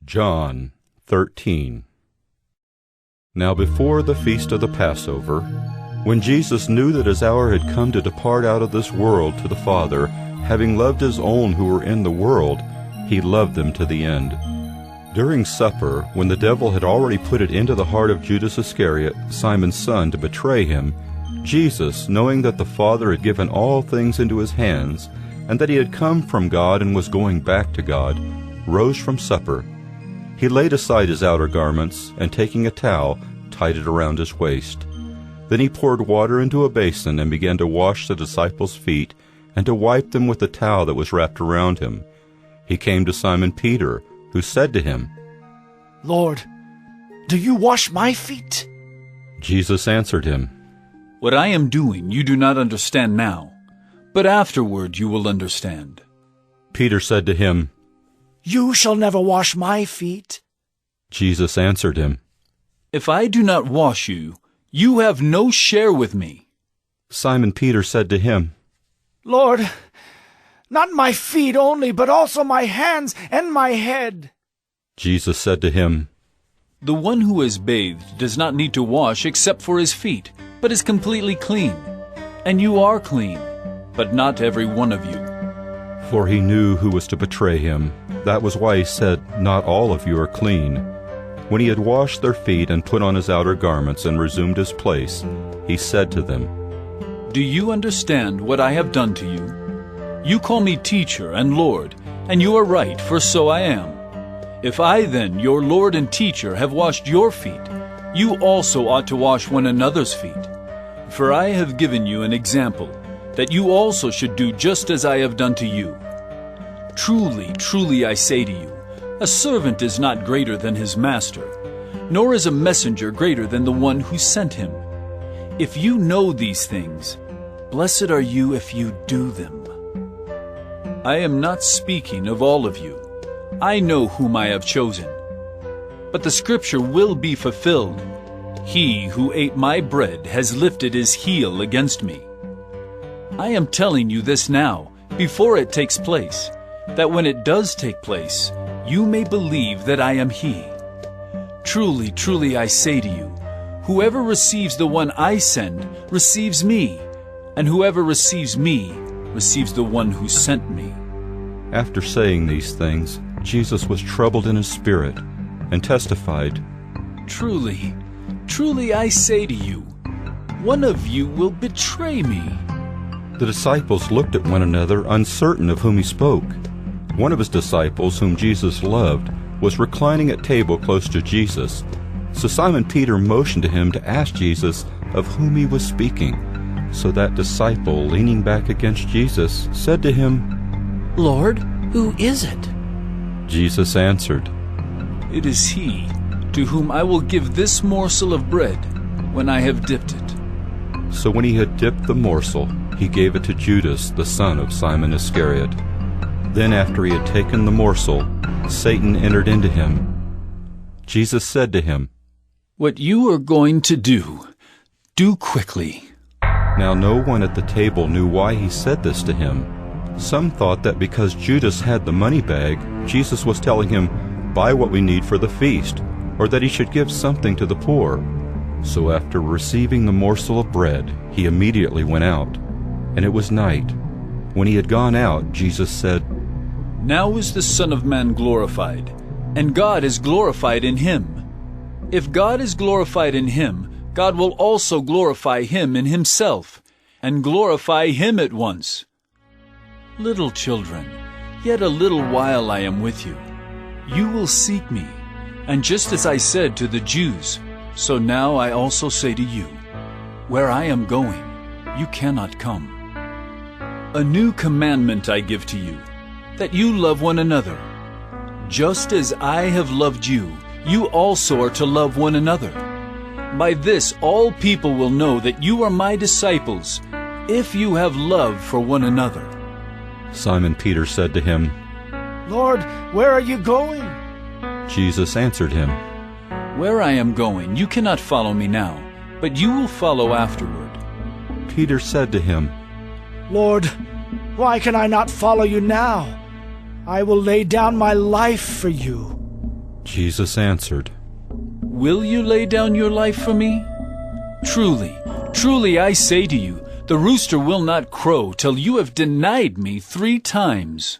John 13. Now before the feast of the Passover, when Jesus knew that his hour had come to depart out of this world to the Father, having loved his own who were in the world, he loved them to the end. During supper, when the devil had already put it into the heart of Judas Iscariot, Simon's son, to betray him, Jesus, knowing that the Father had given all things into his hands, and that he had come from God and was going back to God, rose from supper. He laid aside his outer garments, and taking a towel, tied it around his waist. Then he poured water into a basin and began to wash the disciples' feet and to wipe them with the towel that was wrapped around him. He came to Simon Peter, who said to him, "Lord, do you wash my feet?" Jesus answered him, "What I am doing you do not understand now, but afterward you will understand." Peter said to him, "You shall never wash my feet." Jesus answered him, "If I do not wash you, you have no share with me." Simon Peter said to him, "Lord, not my feet only, but also my hands and my head." Jesus said to him, "The one who is bathed does not need to wash except for his feet, but is completely clean. And you are clean, but not every one of you." For he knew who was to betray him. That was why he said, "Not all of you are clean." When he had washed their feet and put on his outer garments and resumed his place, he said to them, "Do you understand what I have done to you? You call me teacher and Lord, and you are right, for so I am. If I then, your Lord and teacher, have washed your feet, you also ought to wash one another's feet. For I have given you an example, that you also should do just as I have done to you. Truly, truly I say to you, a servant is not greater than his master, nor is a messenger greater than the one who sent him. If you know these things, blessed are you if you do them. I am not speaking of all of you. I know whom I have chosen. But the scripture will be fulfilled. He who ate my bread has lifted his heel against me. I am telling you this now, before it takes place, that when it does take place, you may believe that I am he. Truly, truly I say to you, whoever receives the one I send receives me, and whoever receives me receives the one who sent me." After saying these things, Jesus was troubled in his spirit, and testified, "Truly, truly I say to you, one of you will betray me." The disciples looked at one another, uncertain of whom he spoke. One of his disciples, whom Jesus loved, was reclining at table close to Jesus. So Simon Peter motioned to him to ask Jesus of whom he was speaking. So that disciple, leaning back against Jesus, said to him, "Lord, who is it?" Jesus answered, "It is he to whom I will give this morsel of bread when I have dipped it." So when he had dipped the morsel, he gave it to Judas, the son of Simon Iscariot. Then after he had taken the morsel, Satan entered into him. Jesus said to him, "What you are going to do, do quickly." Now no one at the table knew why he said this to him. Some thought that because Judas had the money bag, Jesus was telling him, "Buy what we need for the feast," or that he should give something to the poor. So after receiving the morsel of bread, he immediately went out. And it was night. When he had gone out, Jesus said, "Now is the Son of Man glorified, and God is glorified in him. If God is glorified in him, God will also glorify him in himself, and glorify him at once. Little children, yet a little while I am with you. You will seek me, and just as I said to the Jews, so now I also say to you, where I am going, you cannot come. A new commandment I give to you, that you love one another. Just as I have loved you, you also are to love one another. By this all people will know that you are my disciples, if you have love for one another." Simon Peter said to him, "Lord, where are you going?" Jesus answered him, "Where I am going, you cannot follow me now, but you will follow afterward." Peter said to him, "Lord, why can I not follow you now? I will lay down my life for you." Jesus answered, Will you lay down your life for me? Truly, truly I say to you, the rooster will not crow till you have denied me 3 times.